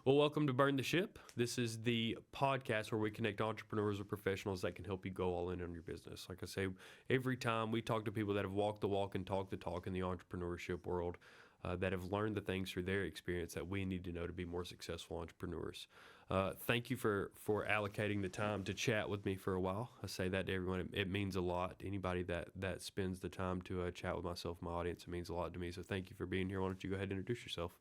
Well, welcome to Burn the Ship. This is the podcast where we connect entrepreneurs with professionals that can help you go all in on your business. Like I say, every time we talk to people that have walked the walk and talked the talk in the entrepreneurship world, that have learned the things through their experience that we need to know to be more successful entrepreneurs. Thank you for allocating the time to chat with me for a while. I say that to everyone. It means a lot. Anybody that spends the time to chat with myself, my audience, it means a lot to me. So thank you for being here. Why don't you go ahead and introduce yourself?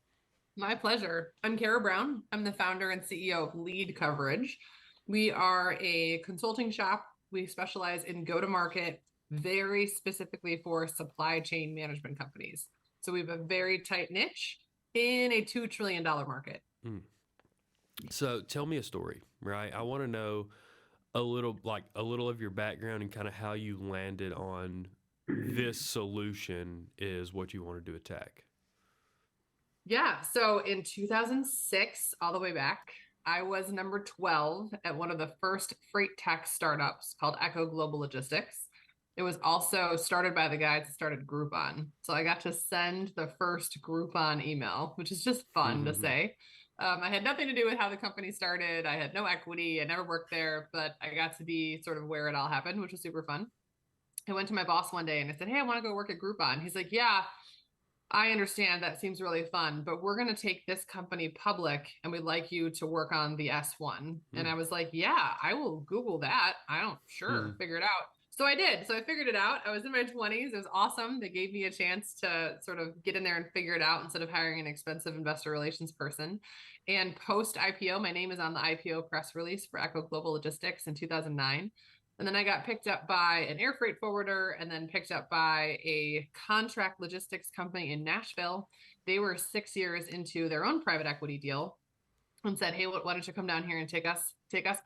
My pleasure. I'm Kara Brown. I'm the founder and CEO of LeadCoverage. We are a consulting shop. We specialize in go-to-market very specifically for supply chain management companies. So we have a very tight niche in a $2 trillion market. So tell me a story, right? I want to know a little of your background and kind of how you landed on this solution is what you wanted to attack. Yeah. So in 2006, all the way back, I was number 12 at one of the first freight tech startups called Echo Global Logistics. It was also started by the guys that started Groupon. So I got to send the first Groupon email, which is just fun to say. I had nothing to do with how the company started. I had no equity. I never worked there, but I got to be sort of where it all happened, which was super fun. I went to my boss one day and I said, "Hey, I want to go work at Groupon." He's like, "Yeah, I understand that seems really fun, but we're going to take this company public and we'd like you to work on the S1." And I was like, "Yeah, I will Google that. Mm. Figure it out." So I did. So I figured it out. I was in my 20s. It was awesome. They gave me a chance to sort of get in there and figure it out instead of hiring an expensive investor relations person. And post IPO, my name is on the IPO press release for Echo Global Logistics in 2009. And then I got picked up by an air freight forwarder and then picked up by a contract logistics company in Nashville. They were 6 years into their own private equity deal and said, "Hey, why don't you come down here and take us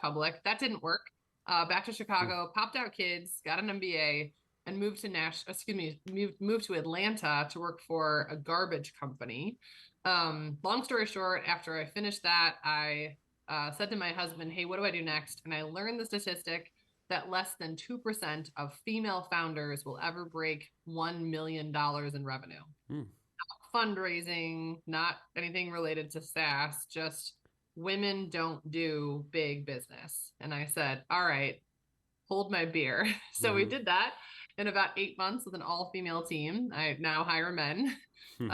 public?" That didn't work. Back to Chicago, popped out kids, got an MBA, and moved to Atlanta to work for a garbage company. Long story short, after I finished that, I said to my husband, "Hey, what do I do next?" And I learned the statistic that less than 2% of female founders will ever break $1 million in revenue. Mm. Fundraising, not anything related to SaaS, just women don't do big business. And I said, "All right, hold my beer." So we did that in about 8 months with an all-female team. I now hire men. We're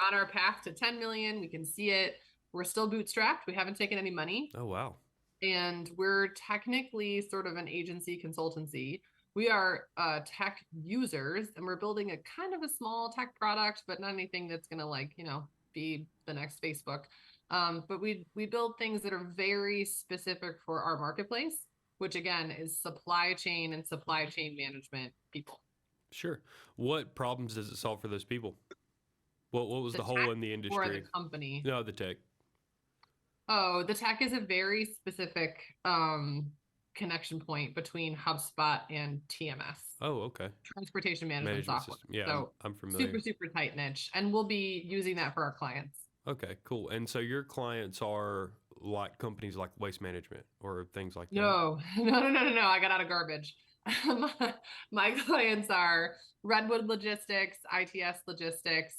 on our path to 10 million. We can see it. We're still bootstrapped. We haven't taken any money. Oh, wow. And we're technically sort of an agency consultancy. We are tech users, and we're building a kind of a small tech product, but not anything that's going to be the next Facebook. But we build things that are very specific for our marketplace, which again is supply chain and supply chain management people. Sure. What problems does it solve for those people? What was The the hole tech in the or the industry? company? No, the tech. Oh, the tech is a very specific connection point between HubSpot and TMS, Oh, okay. transportation management Management software. system. Yeah, I'm, So I'm familiar. super, super tight niche. And we'll be using that for our clients. Okay, cool. And so your clients are like companies like Waste Management or things like that? No, no. I got out of garbage. My clients are Redwood Logistics, ITS Logistics,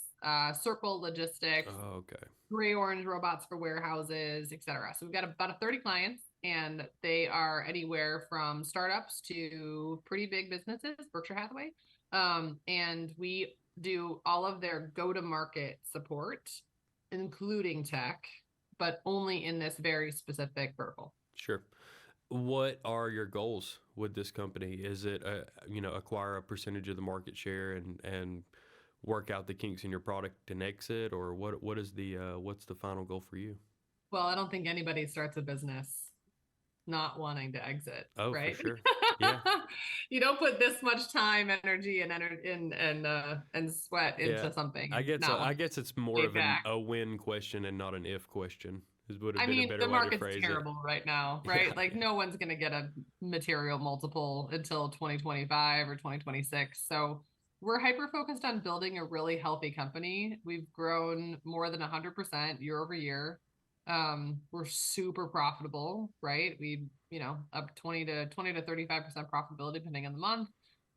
Circle Logistics, Oh, okay. gray orange robots for warehouses, etc. So we've got about 30 clients, and they are anywhere from startups to pretty big businesses, Berkshire Hathaway. And we do all of their go-to-market support, including tech, but only in this very specific vertical. Sure. What are your goals with this company? Is it, acquire a percentage of the market share and work out the kinks in your product and exit, or what is what's the final goal for you? Well, I don't think anybody starts a business not wanting to exit, Oh, for right? sure. Yeah. You don't put this much time, energy, and sweat Yeah. into something I and guess not I want guess it's more to pay of back. a win question and not an if question. This would have I been a mean, better the way to market's phrase it. terrible right now, Yeah, right? Like yeah. no one's going to get a material multiple until 2025 or 2026. So we're hyper focused on building a really healthy company. We've grown more than 100% year over year. We're super profitable, right? Up 20 to 35% profitability depending on the month.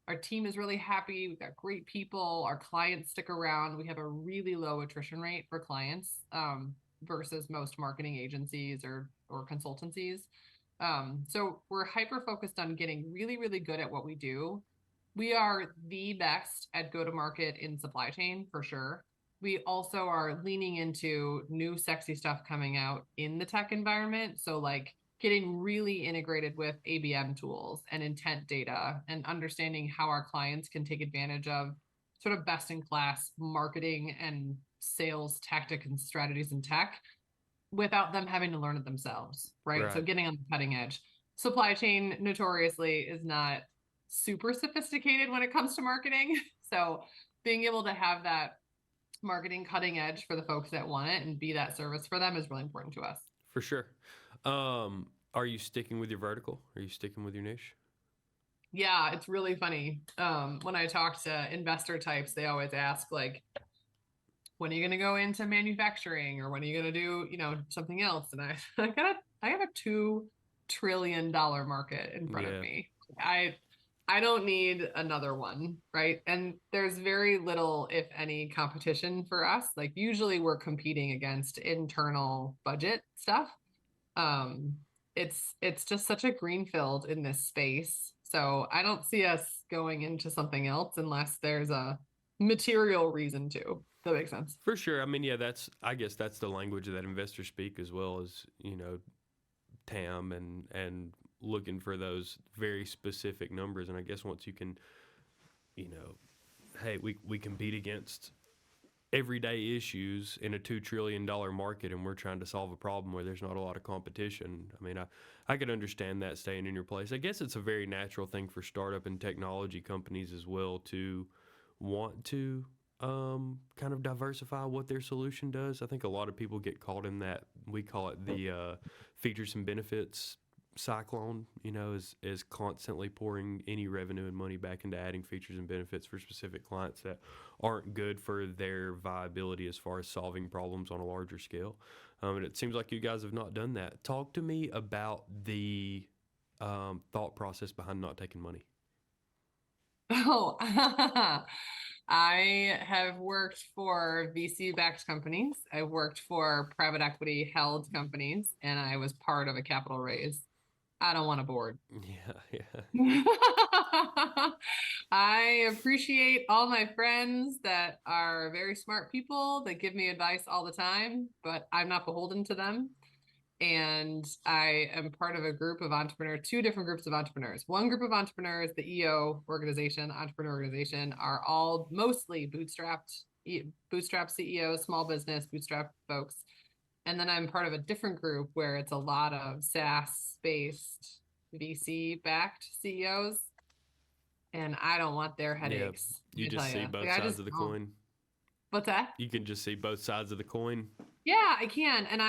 Our team is really happy. We've got great people. Our clients stick around. We have a really low attrition rate for clients. versus most marketing agencies or consultancies. So we're hyper focused on getting really, really good at what we do. We are the best at go-to-market in supply chain for sure. We also are leaning into new sexy stuff coming out in the tech environment. So like getting really integrated with ABM tools and intent data and understanding how our clients can take advantage of sort of best in class marketing and sales tactic and strategies in tech without them having to learn it themselves, right? So getting on the cutting edge. Supply chain notoriously is not super sophisticated when it comes to marketing. So being able to have that marketing cutting edge for the folks that want it and be that service for them is really important to us. For sure. Are you sticking with your vertical? Are you sticking with your niche? Yeah, it's really funny. When I talk to investor types, they always ask like, when are you going to go into manufacturing, or when are you going to do, something else? And I have a $2 trillion market in front of me. I don't need another one, right? And there's very little, if any, competition for us. Like usually we're competing against internal budget stuff. It's just such a greenfield in this space. So I don't see us going into something else unless there's a material reason to. That makes sense. For sure. I mean, yeah, I guess that's the language that investors speak, as well as, TAM and looking for those very specific numbers. And I guess once you can, hey, we compete against everyday issues in a $2 trillion market, and we're trying to solve a problem where there's not a lot of competition. I mean, I could understand that staying in your place. I guess it's a very natural thing for startup and technology companies as well to want to kind of diversify what their solution does. I think a lot of people get caught in that, we call it the features and benefits cyclone, is constantly pouring any revenue and money back into adding features and benefits for specific clients that aren't good for their viability as far as solving problems on a larger scale. And it seems like you guys have not done that. Talk to me about the thought process behind not taking money. Oh, I have worked for VC-backed companies. I've worked for private equity-held companies, and I was part of a capital raise. I don't want a board. Yeah. I appreciate all my friends that are very smart people that give me advice all the time, but I'm not beholden to them. And I am part of a group of entrepreneurs, two different groups of entrepreneurs. One group of entrepreneurs, the EO organization, entrepreneur organization, are all mostly bootstrap CEOs, small business, bootstrap folks. And then I'm part of a different group where it's a lot of SaaS-based VC-backed CEOs. And I don't want their headaches. Yeah, you just see both sides of the coin. What's that? You can just see both sides of the coin. Yeah, I can. And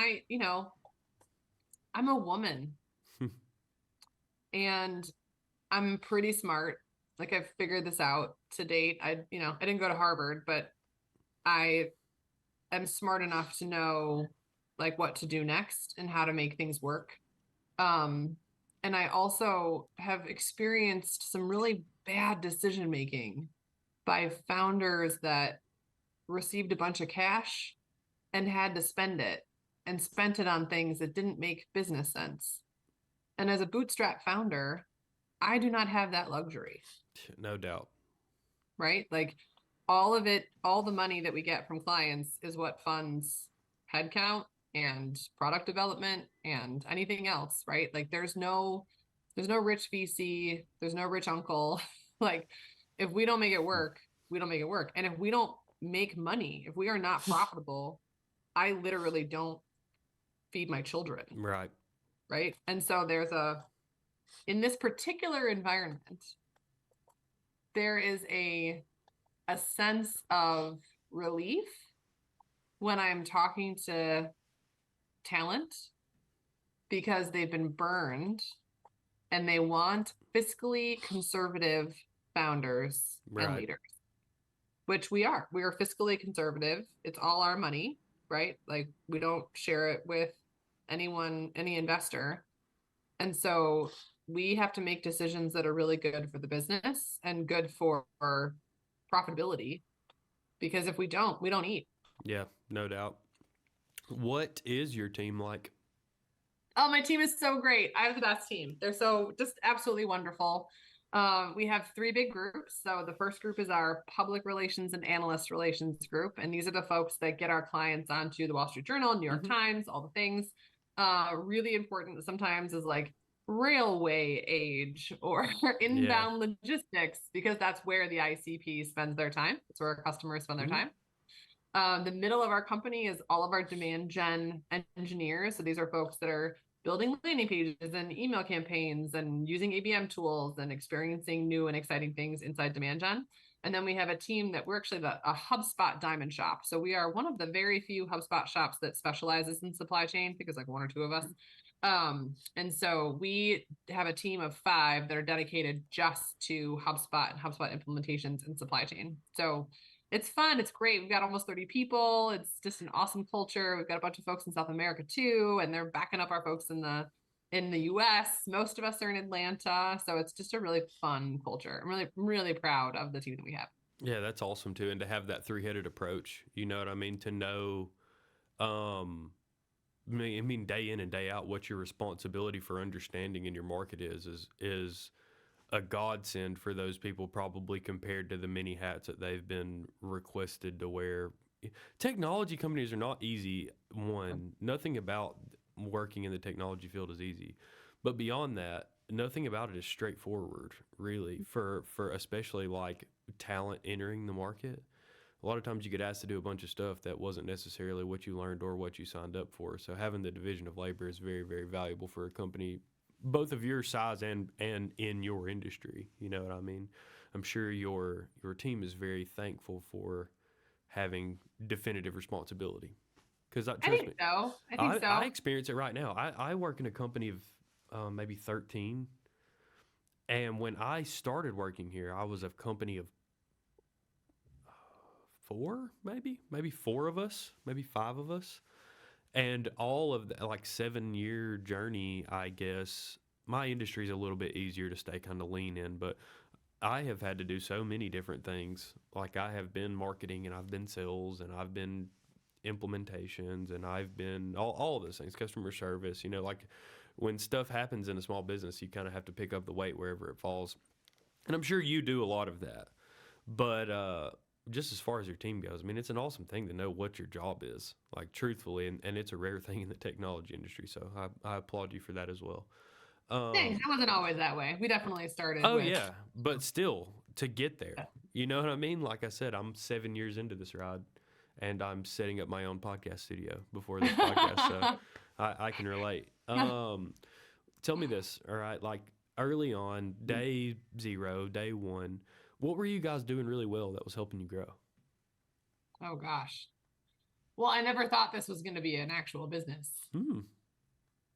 I'm a woman and I'm pretty smart. Like I've figured this out to date. I didn't go to Harvard, but I am smart enough to know like what to do next and how to make things work. And I also have experienced some really bad decision making by founders that received a bunch of cash and had to spend it and spent it on things that didn't make business sense. And as a bootstrap founder, I do not have that luxury. No doubt. Right? Like all of it, all the money that we get from clients is what funds headcount and product development and anything else, right? Like there's no rich VC, there's no rich uncle. Like if we don't make it work, we don't make it work. And if we don't make money, if we are not profitable, I literally don't feed my children. Right. Right. And so in this particular environment, there is a sense of relief when I'm talking to talent because they've been burned and they want fiscally conservative founders and leaders, which we are. We are fiscally conservative. It's all our money, right? Like we don't share it with anyone, any investor. And so we have to make decisions that are really good for the business and good for profitability, because if we don't eat. Yeah, no doubt. What is your team like? Oh, my team is so great. I have the best team. They're so just absolutely wonderful. We have three big groups. So the first group is our public relations and analyst relations group. And these are the folks that get our clients onto the Wall Street Journal, New York Times, all the things. Really important sometimes is like railway age or Yeah. inbound logistics, because that's where the ICP spends their time. It's where our customers spend their time. The middle of our company is all of our demand gen engineers. So these are folks that are building landing pages and email campaigns and using ABM tools and experiencing new and exciting things inside demand gen. And then we have a team that we're actually a HubSpot diamond shop. So we are one of the very few HubSpot shops that specializes in supply chain, because like one or two of us. And so we have a team of 5 that are dedicated just to HubSpot and HubSpot implementations and supply chain. So it's fun. It's great. We've got almost 30 people. It's just an awesome culture. We've got a bunch of folks in South America too, and they're backing up our folks in the US. Most of us are in Atlanta. So it's just a really fun culture. I'm really proud of the team that we have. Yeah, that's awesome too. And to have that three-headed approach, you know what I mean? To know, I mean, day in and day out, what your responsibility for understanding in your market is a godsend for those people, probably compared to the many hats that they've been requested to wear. Technology companies are not easy. One, nothing about working in the technology field is easy, but beyond that, nothing about it is straightforward, really, for especially like talent entering the market. A lot of times you get asked to do a bunch of stuff that wasn't necessarily what you learned or what you signed up for. So having the division of labor is very, very valuable for a company, both of your size and in your industry. You know what I mean? I'm sure your team is very thankful for having definitive responsibility. Because I trust think me, so. I think I so. experience it right now. I work in a company of maybe 13. And when I started working here, I was a company of 4, maybe 4 of us, maybe 5 of us. And all of the like 7-year journey, I guess my industry is a little bit easier to stay kind of lean in, but I have had to do so many different things. Like I have been marketing and I've been sales and I've been implementations and I've been all of those things, customer service, you know, like when stuff happens in a small business, you kind of have to pick up the weight wherever it falls. And I'm sure you do a lot of that. But just as far as your team goes, I mean, it's an awesome thing to know what your job is, like truthfully, and it's a rare thing in the technology industry. So I applaud you for that as well. Thanks. Um, It wasn't always that way. We definitely started oh with, yeah, but still to get there, you know what I mean? Like I said, I'm 7 years into this ride, and I'm setting up my own podcast studio before this podcast, so I can relate. Tell me this, all right? Like early on, day 0, day 1, what were you guys doing really well that was helping you grow? Oh gosh. Well, I never thought this was going to be an actual business. Hmm.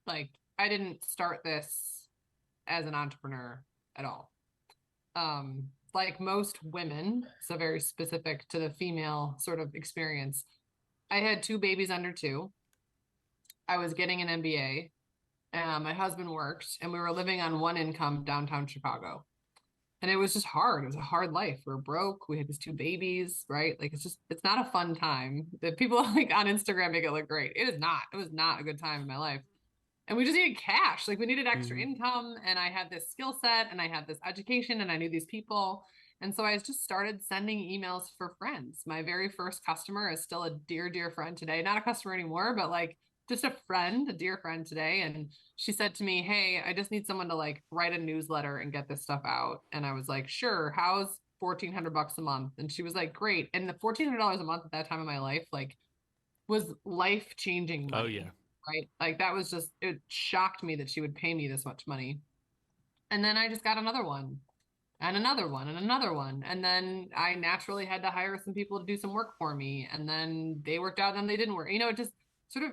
Like I didn't start this as an entrepreneur at all. Like most women, so very specific to the female sort of experience. I had 2 babies under 2. I was getting an MBA. My husband worked, and we were living on one income downtown Chicago. And it was just hard. It was a hard life. We were broke. We had these 2 babies, right? Like it's not a fun time. The people like on Instagram make it look great. It is not. It was not a good time in my life. And we just needed cash. Like we needed extra Mm-hmm. income. And I had this skill set and I had this education and I knew these people. And so I just started sending emails for friends. My very first customer is still a dear, dear friend today. Not a customer anymore, but like just a friend, a dear friend today. And she said to me, "Hey, I just need someone to like write a newsletter and get this stuff out." And I was like, "Sure. How's $1,400 a month?" And she was like, "Great." And the $1,400 a month at that time in my life, like was life changing Oh yeah. money, right? Like that was just, it shocked me that she would pay me this much money. And then I just got another one and another one and another one. And then I naturally had to hire some people to do some work for me. And then they worked out and then they didn't work. You know, it just sort of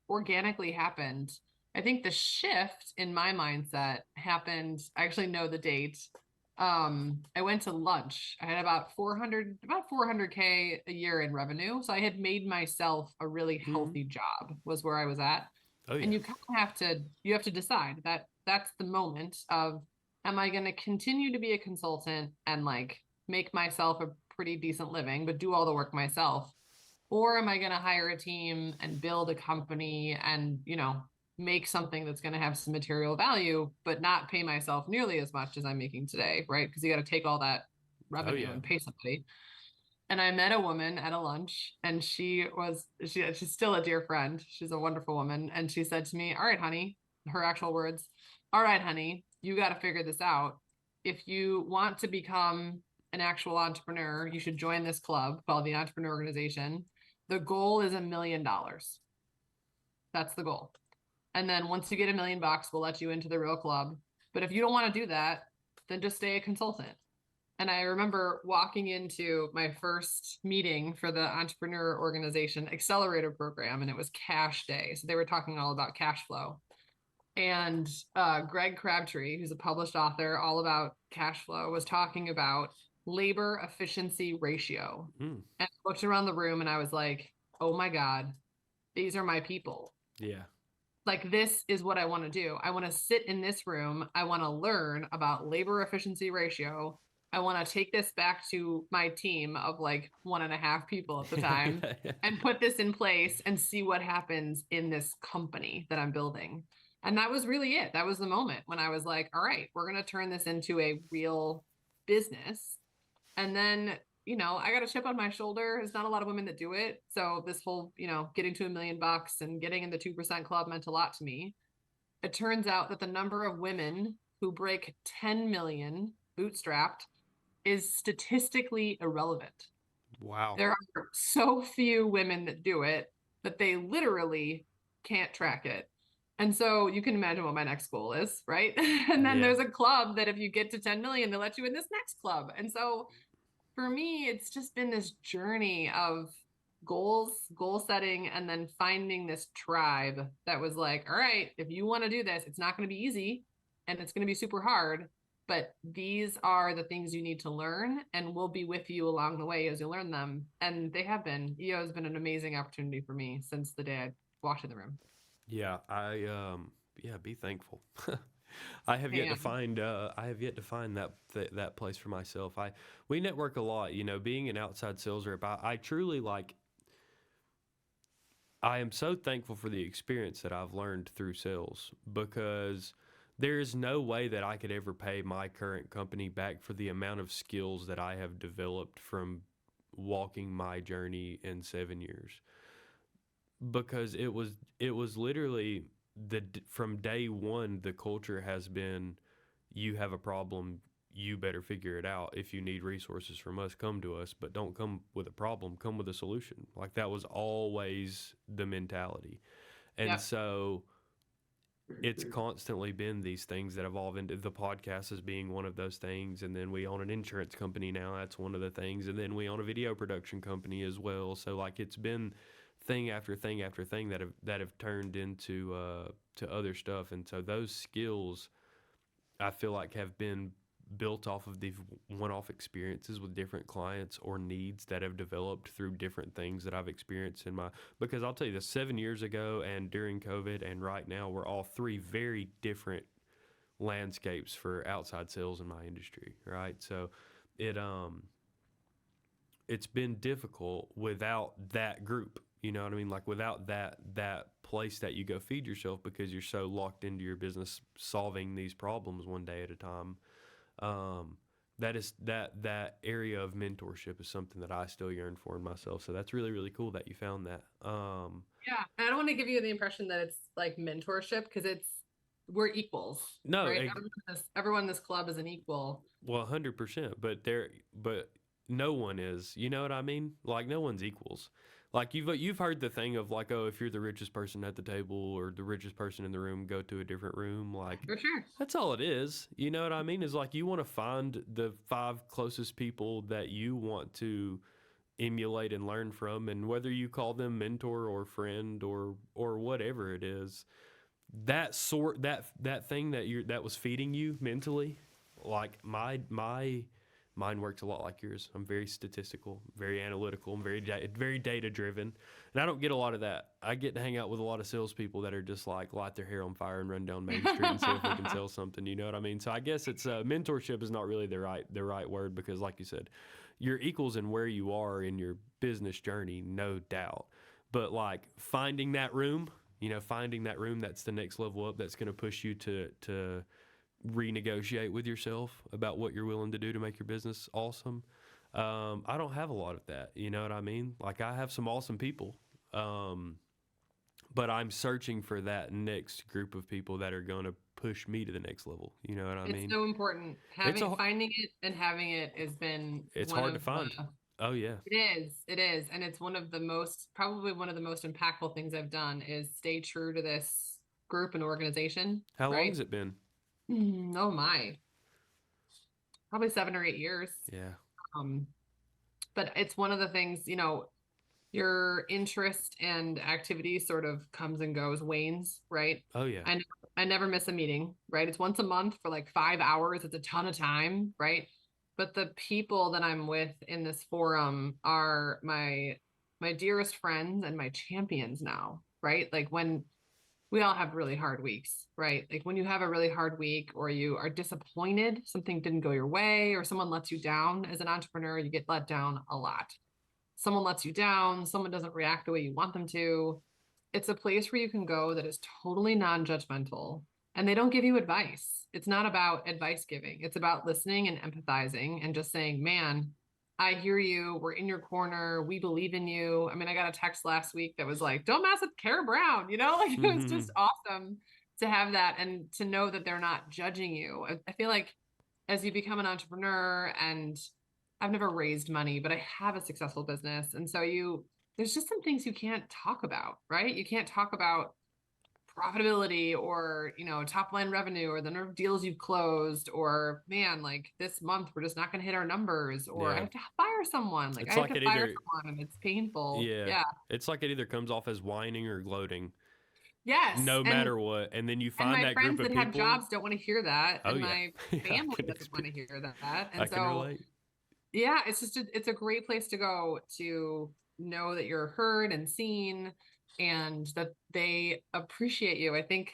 organically happened. I think the shift in my mindset happened. I actually know the date. I went to lunch. I had about 400K a year in revenue. So I had made myself a really Mm-hmm. healthy job was where I was at. Oh And yeah. you kind of have to decide that that's the moment of, am I going to continue to be a consultant and like make myself a pretty decent living, but do all the work myself? Or am I going to hire a team and build a company and, make something that's going to have some material value, but not pay myself nearly as much as I'm making today, right? Because you got to take all that revenue and pay somebody. And I met a woman at a lunch, and she's still a dear friend. She's a wonderful woman. And she said to me, all right, honey, her actual words, all right, honey, you got to figure this out. If you want to become an actual entrepreneur, you should join this club called the Entrepreneur Organization. The goal is $1 million. That's the goal. And then once you get $1 million, we'll let you into the real club. But if you don't want to do that, then just stay a consultant. And I remember walking into my first meeting for the Entrepreneur Organization Accelerator Program, and it was cash day. So they were talking all about cash flow. And Greg Crabtree, who's a published author all about cash flow, was talking about labor efficiency ratio. And I looked around the room and I was like, oh my God, these are my people. Yeah. Like, this is what I want to do. I want to sit in this room. I want to learn about labor efficiency ratio. I want to take this back to my team of like 1.5 people at the time and put this in place and see what happens in this company that I'm building. And that was really it. That was the moment when I was like, all right, we're going to turn this into a real business. And then, I got a chip on my shoulder. There's not a lot of women that do it. So this whole, getting to $1 million and getting in the 2% club meant a lot to me. It turns out that the number of women who break 10 million bootstrapped is statistically irrelevant. Wow. There are so few women that do it that they literally can't track it. And so you can imagine what my next goal is, right? And then there's a club that if you get to 10 million, they let you in this next club. And so for me, it's just been this journey of goal setting, and then finding this tribe that was like, all right, if you want to do this, it's not going to be easy and it's going to be super hard, but these are the things you need to learn, and we'll be with you along the way as you learn them. And they have been. EO has been an amazing opportunity for me since the day I walked in the room. Yeah, be thankful. I have yet to find that place for myself. We network a lot, being an outside sales rep. I truly I am so thankful for the experience that I've learned through sales, because there is no way that I could ever pay my current company back for the amount of skills that I have developed from walking my journey in 7 years. Because it was literally from day one, the culture has been, you have a problem, you better figure it out. If you need resources from us, come to us, but don't come with a problem, come with a solution. Like, that was always the mentality. And so it's constantly been these things that evolve into the podcast as being one of those things. And then we own an insurance company now. That's one of the things. And then we own a video production company as well. So like, it's been thing after thing after thing that have turned into to other stuff. And so those skills, I feel like, have been built off of these one-off experiences with different clients or needs that have developed through different things that I've experienced because I'll tell you this, 7 years ago and during COVID and right now, we're all three very different landscapes for outside sales in my industry, right? So it's been difficult without that group. You know what I mean? Like, without that place that you go feed yourself, because you're so locked into your business solving these problems one day at a time. That area of mentorship is something that I still yearn for in myself. So that's really, really cool that you found that. Yeah. I don't want to give you the impression that it's like mentorship, because we're equals. No, right? Everyone in this club is an equal. Well, 100%, but no one is, you know what I mean? Like, no one's equals. Like, you've heard the thing of like, oh, if you're the richest person at the table or the richest person in the room, go to a different room. Like, for sure. That's all it is. You know what I mean? Is like, you want to find the 5 closest people that you want to emulate and learn from, and whether you call them mentor or friend or whatever it is, that thing that was feeding you mentally, like mine works a lot like yours. I'm very statistical, very analytical, I'm very data driven, and I don't get a lot of that. I get to hang out with a lot of salespeople that are just like light their hair on fire and run down Main Street and see if we can sell something. You know what I mean? So I guess it's mentorship is not really the right word, because like you said, you're equals in where you are in your business journey, no doubt. But like finding that room, finding that room that's the next level up, that's going to push you to renegotiate with yourself about what you're willing to do to make your business awesome. I don't have a lot of that. You know what I mean? Like I have some awesome people, but I'm searching for that next group of people that are going to push me to the next level. You know what I It's mean? so important. It's Finding it and having it has been it's one hard to of the, find. Oh yeah. it is. And it's one of the most, probably one of the most impactful things I've done is stay true to this group and organization, How long right? has it been? Oh my, probably 7 or 8 years. Yeah. Um, but it's one of the things, your interest and activity sort of comes and goes, wanes, right? Oh yeah. I never miss a meeting, right? It's once a month for like 5 hours. It's a ton of time, right? But the people that I'm with in this forum are my dearest friends and my champions now, right? Like when we all have really hard weeks, right? Like when you have a really hard week or you are disappointed, something didn't go your way, or someone lets you down as an entrepreneur, you get let down a lot. Someone lets you down, someone doesn't react the way you want them to. It's a place where you can go that is totally non-judgmental, and they don't give you advice. It's not about advice giving. It's about listening and empathizing and just saying, man, I hear you. We're in your corner. We believe in you. I mean, I got a text last week that was like, don't mess with Kara Brown, like it was just awesome to have that and to know that they're not judging you. I feel like as you become an entrepreneur, and I've never raised money, but I have a successful business. And so there's just some things you can't talk about, right? You can't talk about profitability or, top line revenue or the number of deals you've closed, or man, like this month, we're just not going to hit our numbers, or I Yeah. have to fire someone. Like It's I have like to it fire either someone and it's painful. yeah. Yeah. It's like it either comes off as whining or gloating, Yes. no matter what. And then you And find my that group friends of that have people. jobs don't want to hear that. Oh And yeah. my Yeah, I family can doesn't want to hear that. I And can so relate. yeah, it's a great place to go to know that you're heard and seen and that they appreciate you. I think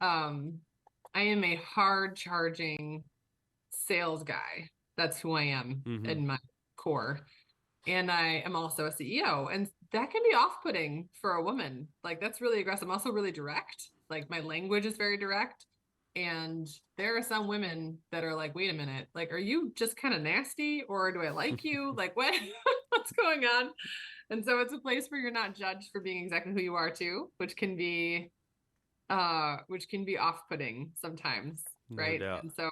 I am a hard charging sales guy. That's who I am Mm-hmm. in my core. And I am also a CEO, and that can be off-putting for a woman. Like that's really aggressive. I'm also really direct. Like my language is very direct. And there are some women that are like, wait a minute, like, are you just kind of nasty or do I like you? Like what what's going on? And so it's a place where you're not judged for being exactly who you are too, which can be off-putting sometimes, No right? doubt. And so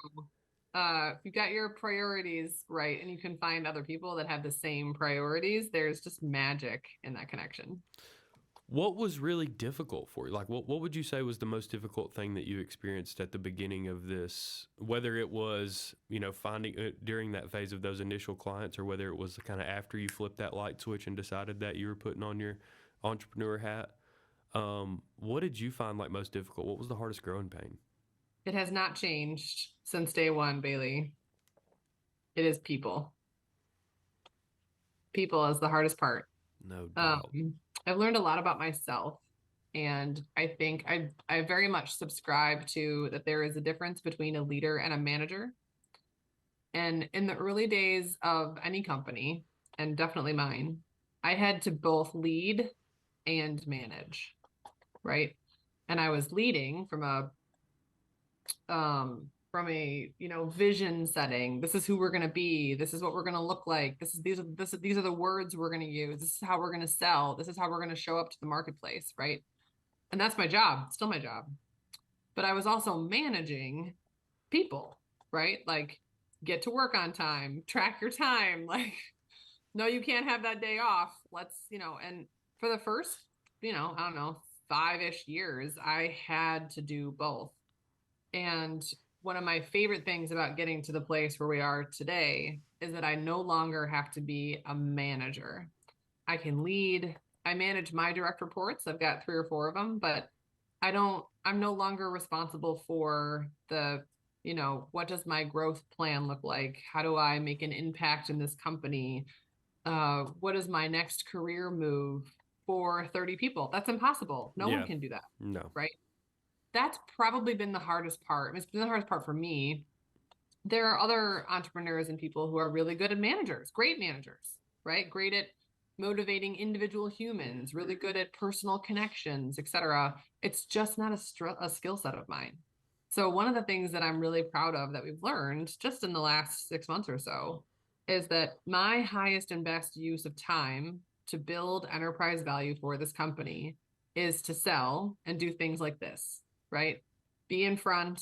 if you've got your priorities right and you can find other people that have the same priorities, there's just magic in that connection. What was really difficult for you? Like, what would you say was the most difficult thing that you experienced at the beginning of this? Whether it was, finding during that phase of those initial clients, or whether it was kind of after you flipped that light switch and decided that you were putting on your entrepreneur hat. What did you find like most difficult? What was the hardest growing pain? It has not changed since day one, Bailey. It is people. People is the hardest part. No doubt. I've learned a lot about myself. And I think I very much subscribe to that there is a difference between a leader and a manager. And in the early days of any company, and definitely mine, I had to both lead and manage, right? And I was leading from a vision setting. This is who we're going to be. This is what we're going to look like. These are the words we're going to use. This is how we're going to sell. This is how we're going to show up to the marketplace, right? And that's my job, still my job. But I was also managing people, right? Like get to work on time, track your time, like no, you can't have that day off. And for the first, I don't know, 5-ish years, I had to do both. And one of my favorite things about getting to the place where we are today is that I no longer have to be a manager. I can lead. I manage my direct reports. I've got 3 or 4 of them, but I'm no longer responsible for what does my growth plan look like? How do I make an impact in this company? What is my next career move for 30 people? That's impossible. No one can do that. No. Right. That's probably been the hardest part. It's been the hardest part for me. there are other entrepreneurs and people who are really good at managers, great managers, right? Great at motivating individual humans, really good at personal connections, etc. It's just not a skill set of mine. So one of the things that I'm really proud of that we've learned just in the last 6 months or so is that my highest and best use of time to build enterprise value for this company is to sell and do things like this, right? Be in front,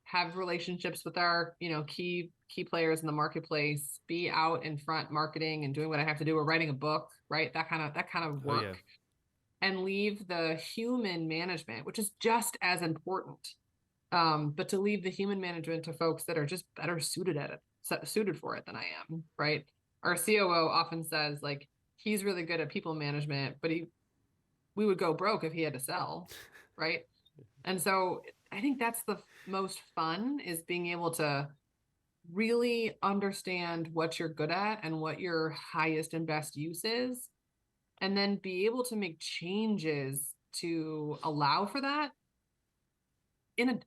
have relationships with our, key players in the marketplace, be out in front marketing and doing what I have to do, or writing a book, right? That kind of Oh yeah. work, and leave the human management, which is just as important. But to leave the human management to folks that are just better suited at it, suited for it than I am, right? Our COO often says like he's really good at people management, but we would go broke if he had to sell, right? And so I think that's the most fun, is being able to really understand what you're good at and what your highest and best use is, and then be able to make changes to allow for that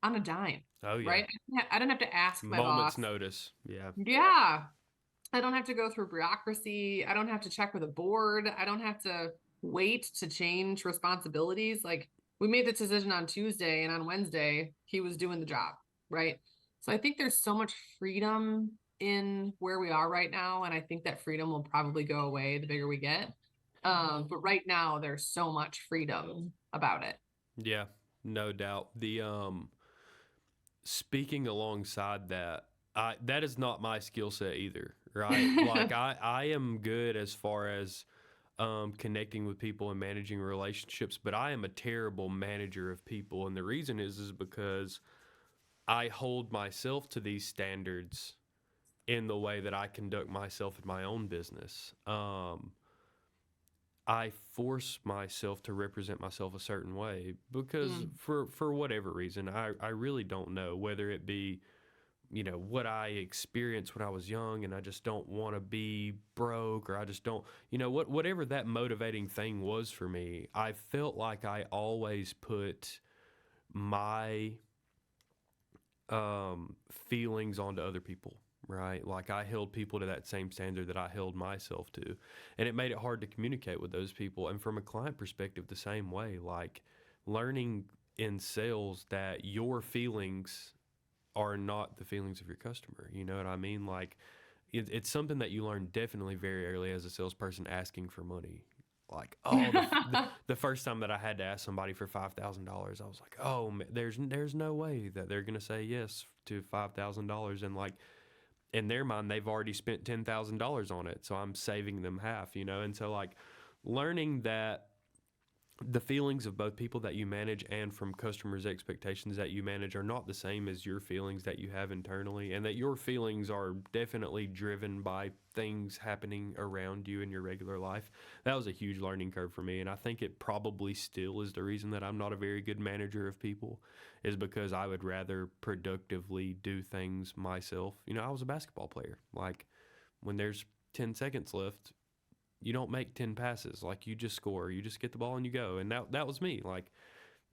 on a dime, Oh yeah. right? I don't have to ask my boss. Moment's notice. Yeah. Yeah. I don't have to go through bureaucracy. I don't have to check with a board. I don't have to wait to change responsibilities. Like, we made the decision on Tuesday, and on Wednesday, he was doing the job, right? So I think there's so much freedom in where we are right now. And I think that freedom will probably go away the bigger we get. But right now, there's so much freedom about it. Yeah. No doubt. The speaking alongside that, that is not my skill set either, right? Like I am good as far as connecting with people and managing relationships, but I am a terrible manager of people, and the reason is because I hold myself to these standards in the way that I conduct myself in my own business. I force myself to represent myself a certain way because for whatever reason, I really don't know, whether it be, what I experienced when I was young and I just don't want to be broke, or I just don't, whatever that motivating thing was for me, I felt like I always put my feelings onto other people, right? Like I held people to that same standard that I held myself to. And it made it hard to communicate with those people. And from a client perspective, the same way, like learning in sales that your feelings are not the feelings of your customer. You know what I mean? Like it's something that you learn definitely very early as a salesperson, asking for money. Like, the first time that I had to ask somebody for $5,000, I was like, oh, man, there's no way that they're gonna say yes to $5,000, and like in their mind, they've already spent $10,000 on it, so I'm saving them half, and so like learning that the feelings of both people that you manage and from customers' expectations that you manage are not the same as your feelings that you have internally, and that your feelings are definitely driven by things happening around you in your regular life. That was a huge learning curve for me, and I think it probably still is the reason that I'm not a very good manager of people, is because I would rather productively do things myself. I was a basketball player. Like, when there's 10 seconds left, you don't make 10 passes. Like, you just score, you just get the ball and you go. And that was me. Like,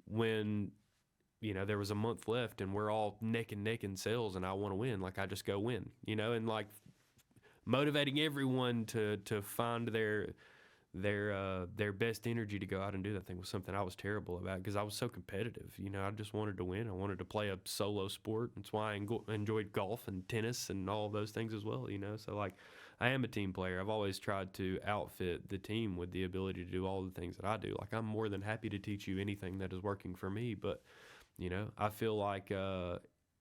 when, there was a month left and we're all neck and neck in sales and I want to win, like I just go win, and like motivating everyone to find their best energy to go out and do that thing was something I was terrible about, because I was so competitive. I just wanted to win. I wanted to play a solo sport. That's why I enjoyed golf and tennis and all of those things as well. So like, I am a team player. I've always tried to outfit the team with the ability to do all the things that I do. Like, I'm more than happy to teach you anything that is working for me, but I feel like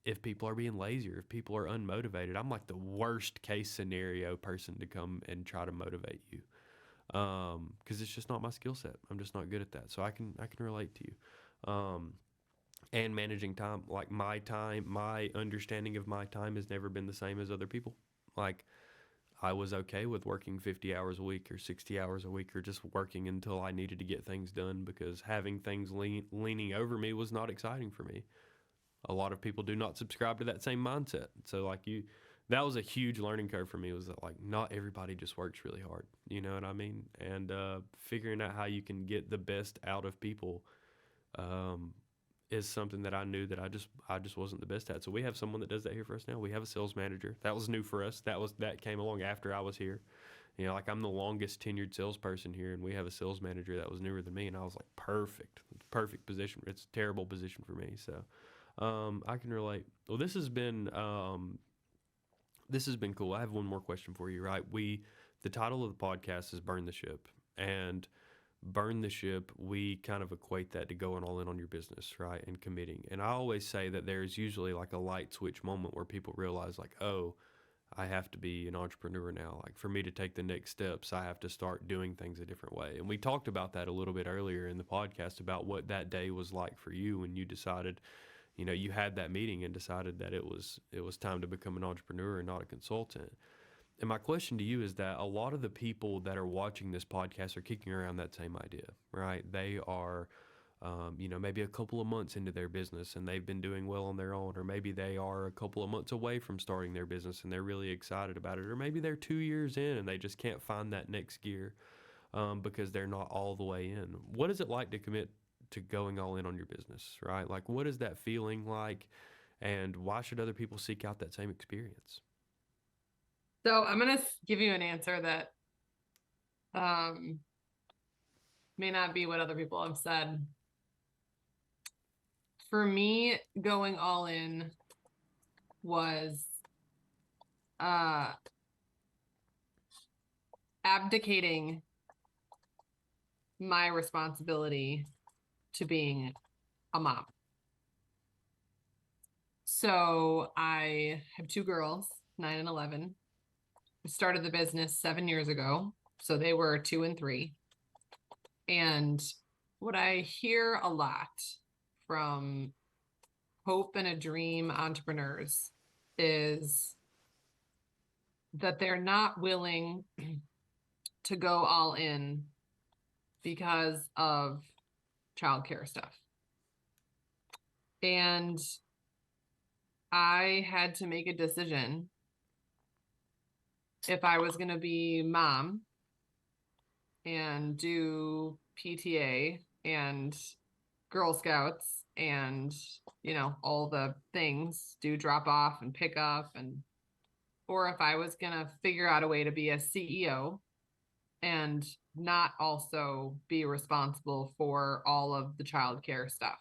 if people are being lazy or if people are unmotivated, I'm like the worst case scenario person to come and try to motivate you. Because it's just not my skill set. I'm just not good at that. So I can relate to you. And managing time, like my understanding of my time has never been the same as other people. Like, I was okay with working 50 hours a week or 60 hours a week, or just working until I needed to get things done, because having things leaning over me was not exciting for me. A lot of people do not subscribe to that same mindset. So like that was a huge learning curve for me, was that like not everybody just works really hard. You know what I mean? And figuring out how you can get the best out of people is something that I knew that I just wasn't the best at. So we have someone that does that here for us now. We have a sales manager. That was new for us. That came along after I was here. You know, like I'm the longest tenured salesperson here, and we have a sales manager that was newer than me, and I was like, perfect position. It's a terrible position for me. So I can relate. Well, this has been cool. I have one more question for you. Right, the title of the podcast is "Burn the Ship," and burn the ship, we kind of equate that to going all in on your business, right? And committing. And I always say that there's usually like a light switch moment where people realize, like, oh, I have to be an entrepreneur now. Like, for me to take the next steps, I have to start doing things a different way. And we talked about that a little bit earlier in the podcast about what that day was like for you when you decided, you know, you had that meeting and decided that it was time to become an entrepreneur and not a consultant. And my question to you is that a lot of the people that are watching this podcast are kicking around that same idea, right? They are, you know, maybe a couple of months into their business and they've been doing well on their own, or maybe they are a couple of months away from starting their business and they're really excited about it, or maybe they're 2 years in and they just can't find that next gear because they're not all the way in. What is it like to commit to going all in on your business, right? Like, what is that feeling like, and why should other people seek out that same experience? So I'm going to give you an answer that um, may not be what other people have said. For me, going all in was abdicating my responsibility to being a mom. So I have two girls, 9 and 11. I started the business 7 years ago. So they were 2 and 3. And what I hear a lot from hope and a dream entrepreneurs is that they're not willing to go all in because of childcare stuff. And I had to make a decision if I was going to be mom and do PTA and Girl Scouts and, you know, all the things, do drop off and pick up, and or if I was going to figure out a way to be a CEO and not also be responsible for all of the childcare stuff.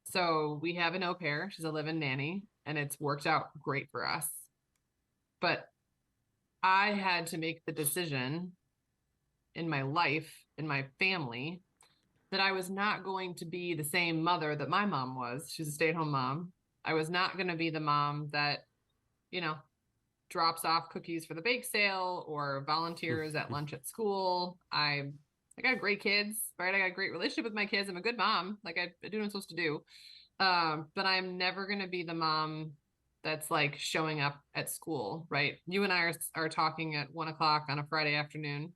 So we have an au pair. She's a live-in nanny, and it's worked out great for us. But I had to make the decision in my life, in my family, that I was not going to be the same mother that my mom was. She's a stay-at-home mom. I was not going to be the mom that, you know, drops off cookies for the bake sale or volunteers at lunch at school. I got great kids, right? I got a great relationship with my kids. I'm a good mom. Like, I do what I'm supposed to do. But I'm never going to be the mom that's like showing up at school, right? You and I are talking at 1 o'clock on a Friday afternoon.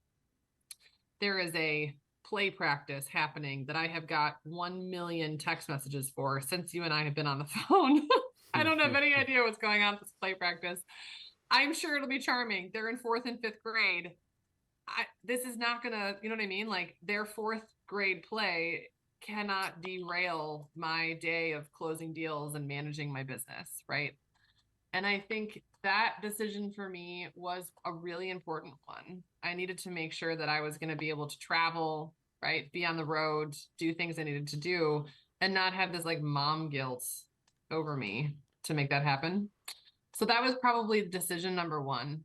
There is a play practice happening that I have got 1 million text messages for since you and I have been on the phone. I don't have any idea what's going on at this play practice. I'm sure it'll be charming. They're in 4th and 5th grade. This is not gonna, you know what I mean? Like, their 4th grade play cannot derail my day of closing deals and managing my business, right? And I think that decision for me was a really important one. I needed to make sure that I was going to be able to travel, right? Be on the road, do things I needed to do, and not have this like mom guilt over me to make that happen. So that was probably decision number 1.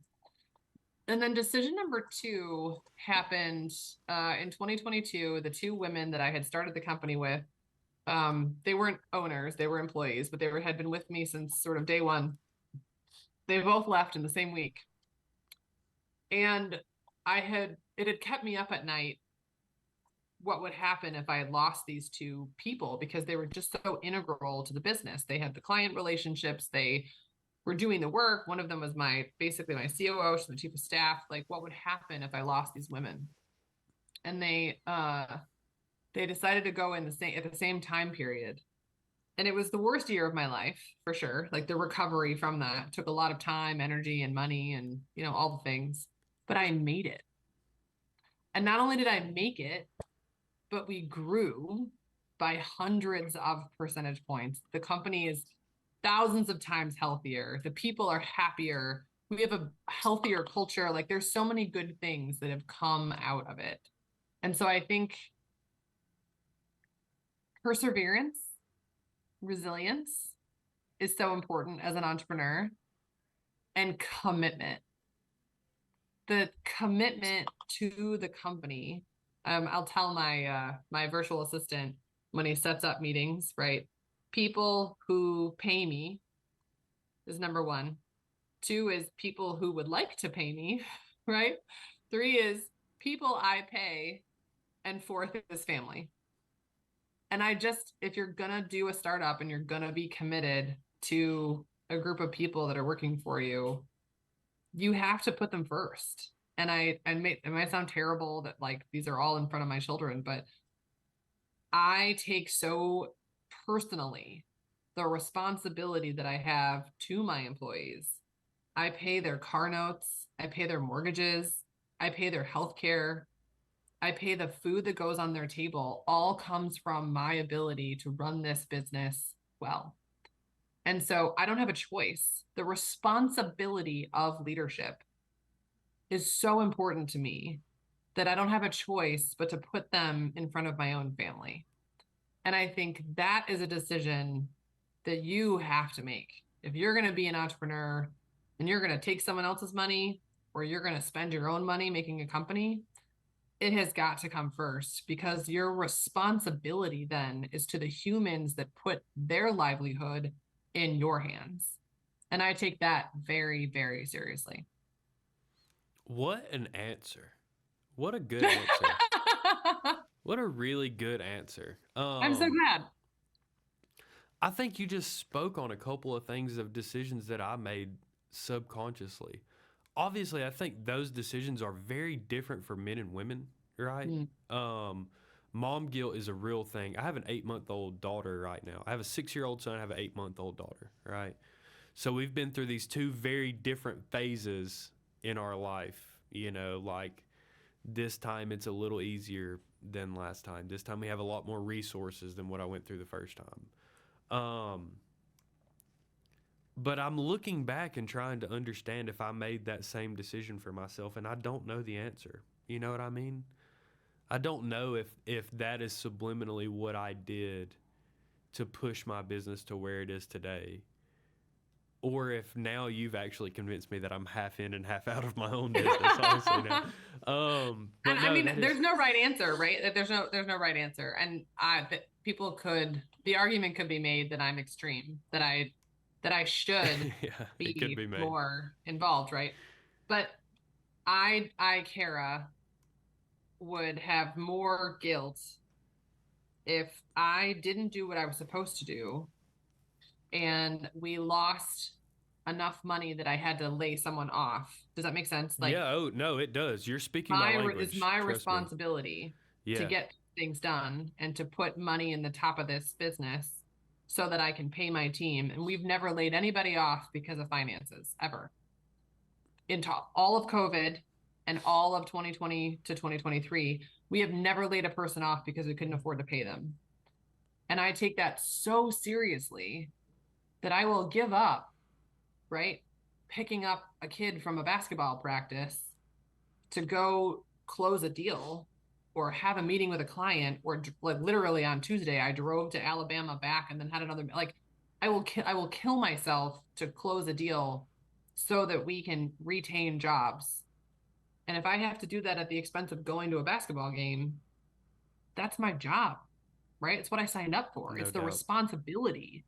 And then decision number 2 happened in 2022. The 2 women that I had started the company with, they weren't owners, they were employees, but had been with me since sort of day 1. They both left in the same week. And it had kept me up at night. What would happen if I had lost these 2 people, because they were just so integral to the business. They had the client relationships. They were doing the work. One of them was basically my COO. She's the chief of staff. Like, what would happen if I lost these women? And they decided to go at the same time period. And it was the worst year of my life, for sure. Like, the recovery from that took a lot of time, energy, and money, and, you know, all the things. But I made it. And not only did I make it, but we grew. by hundreds of percentage points. The company is thousands of times healthier. The people are happier. We have a healthier culture. Like there's so many good things that have come out of it. And so I think perseverance, resilience is so important as an entrepreneur, and commitment. The commitment to the company. I'll tell my virtual assistant when he sets up meetings, right? People who pay me is number one. 2 is people who would like to pay me, right? 3 is people I pay, and 4th is family. And if you're gonna do a startup and you're gonna be committed to a group of people that are working for you, you have to put them first. And it might sound terrible that like these are all in front of my children, but I take so personally the responsibility that I have to my employees. I pay their car notes, I pay their mortgages, I pay their healthcare, I pay the food that goes on their table, all comes from my ability to run this business well. And so I don't have a choice. The responsibility of leadership is so important to me that I don't have a choice but to put them in front of my own family. And I think that is a decision that you have to make. If you're going to be an entrepreneur and you're going to take someone else's money, or you're going to spend your own money making a company, it has got to come first, because your responsibility then is to the humans that put their livelihood in your hands. And I take that very, very seriously. What an answer. What a good answer. What a really good answer. I'm so glad. I think you just spoke on a couple of things of decisions that I made subconsciously. Obviously, I think those decisions are very different for men and women, right? Mom guilt is a real thing. I have an 8-month-old daughter right now. I have a 6-year-old son. I have an 8-month-old daughter, right? So we've been through these 2 very different phases in our life. You know, like this time it's a little easier than last time. This time we have a lot more resources than what I went through the first time. But I'm looking back and trying to understand if I made that same decision for myself, and I don't know the answer. You know what I mean? I don't know if that is subliminally what I did to push my business to where it is today, or if now you've actually convinced me that I'm half in and half out of my own business, honestly now. But and no, I mean, there's no right answer, right? There's no right answer. And the argument could be made that I'm extreme, that I should yeah, it could be made more involved, right? But Kara, would have more guilt if I didn't do what I was supposed to do and we lost enough money that I had to lay someone off. Does that make sense? Like, yeah, oh no, it does. You're speaking my language. It's my Trust responsibility to get things done and to put money in the top of this business so that I can pay my team. And we've never laid anybody off because of finances, ever. Into all of COVID and all of 2020 to 2023, we have never laid a person off because we couldn't afford to pay them. And I take that so seriously that I will give up, right? Picking up a kid from a basketball practice to go close a deal or have a meeting with a client, or like literally on Tuesday, I drove to Alabama back and then had another, like I will kill myself to close a deal so that we can retain jobs. And if I have to do that at the expense of going to a basketball game, that's my job, right? It's what I signed up for. No it's the doubt. responsibility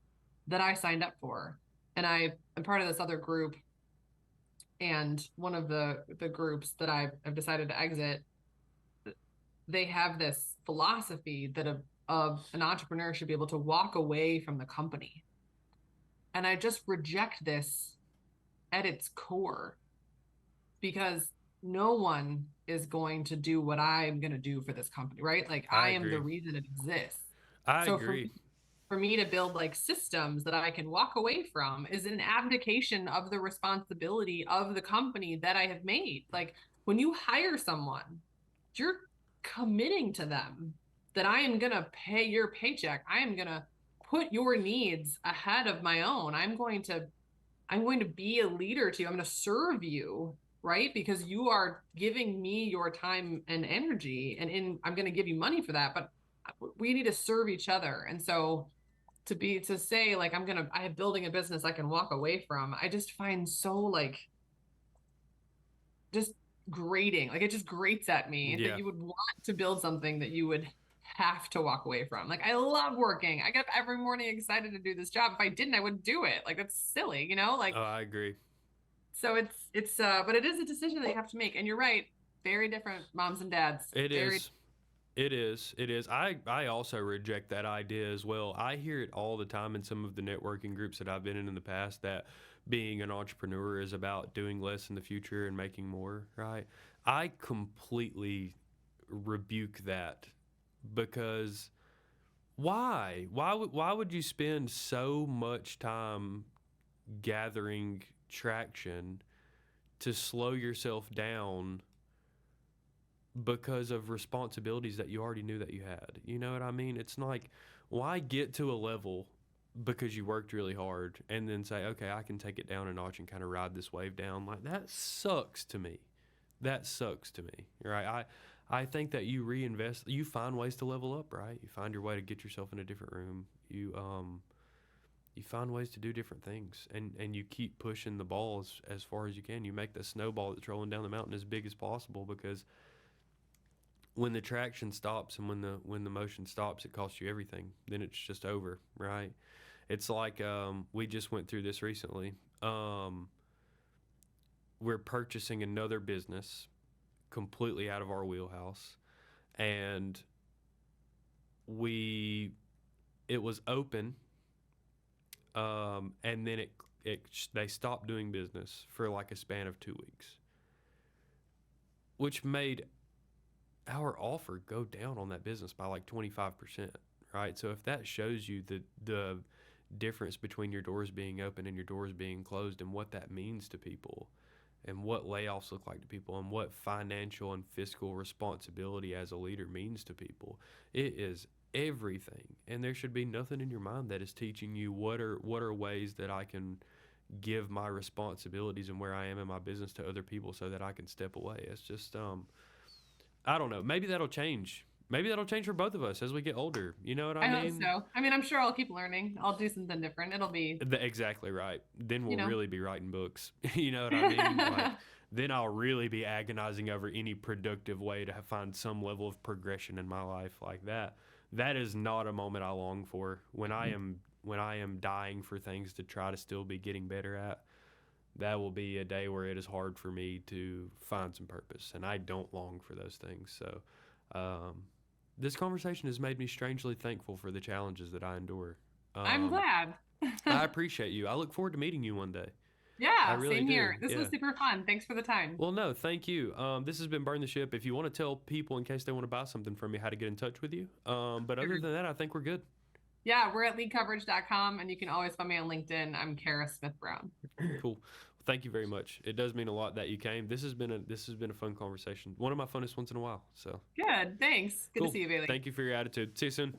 that I signed up for. And I'm part of this other group. And one of the groups that I've decided to exit, they have this philosophy that of an entrepreneur should be able to walk away from the company. And I just reject this at its core, because no one is going to do what I'm going to do for this company, right? Like I am the reason it exists. I agree. For me to build like systems that I can walk away from is an abdication of the responsibility of the company that I have made. Like when you hire someone, you're committing to them. that I am going to pay your paycheck. I am going to put your needs ahead of my own. I'm going to be a leader to you. I'm going to serve you, right? Because you are giving me your time and energy, and I'm going to give you money for that, but we need to serve each other. And so to say like, I'm building a business I can walk away from, I just find so like just grating. Like it just grates at me that Yeah. you would want to build something that you would have to walk away from. Like I love working. I get up every morning excited to do this job. If I didn't, I wouldn't do it. Like that's silly, you know? Like Oh, I agree. so but it is a decision that you have to make. And you're right, very different moms and dads. It Very is. It is. It is. I also reject that idea as well. I hear it all the time in some of the networking groups that I've been in the past that being an entrepreneur is about doing less in the future and making more, right? I completely rebuke that because why? Why would you spend so much time gathering traction to slow yourself down because of responsibilities that you already knew that you had? You know what I mean? It's like, why get to a level because you worked really hard and then say, okay, I can take it down a notch and kind of ride this wave down? Like, that sucks to me. That sucks to me, right? I think that you reinvest, you find ways to level up, right? You find your way to get yourself in a different room. You find ways to do different things, and you keep pushing the ball as far as you can. You make the snowball that's rolling down the mountain as big as possible, because when the traction stops and when the motion stops, it costs you everything. Then it's just over, right? It's like we just went through this recently. We're purchasing another business completely out of our wheelhouse, and it was open, and then they stopped doing business for like a span of 2 weeks, which made our offer go down on that business by like 25%, right? So if that shows you the difference between your doors being open and your doors being closed, and what that means to people, and what layoffs look like to people, and what financial and fiscal responsibility as a leader means to people, it is everything. And there should be nothing in your mind that is teaching you what are ways that I can give my responsibilities and where I am in my business to other people so that I can step away. It's just I don't know. Maybe that'll change. Maybe that'll change for both of us as we get older. You know what I I mean? hope so. I mean, I'm sure I'll keep learning. I'll do something different. It'll be, Exactly right. Then we'll you know. really be writing books. You know what I mean? Like, then I'll really be agonizing over any productive way to find some level of progression in my life like that. That is not a moment I long for. When I am dying for things to try to still be getting better at, that will be a day where it is hard for me to find some purpose, and I don't long for those things. So this conversation has made me strangely thankful for the challenges that I endure. I'm glad. I appreciate you. I look forward to meeting you one day. I Yeah, really same do. here. This Yeah. was super fun. Thanks for the time. Well, no, thank you. This has been Burn the Ship. If you want to tell people in case they want to buy something from you, how to get in touch with you. But other than that, I think we're good. Yeah, we're at leadcoverage.com, and you can always find me on LinkedIn. I'm Kara Smith Brown. Cool. Well, thank you very much. It does mean a lot that you came. This has been a fun conversation. One of my funnest ones in a while. So Good. Thanks. Good cool. to see you, Bailey. Thank you for your attitude. See you soon.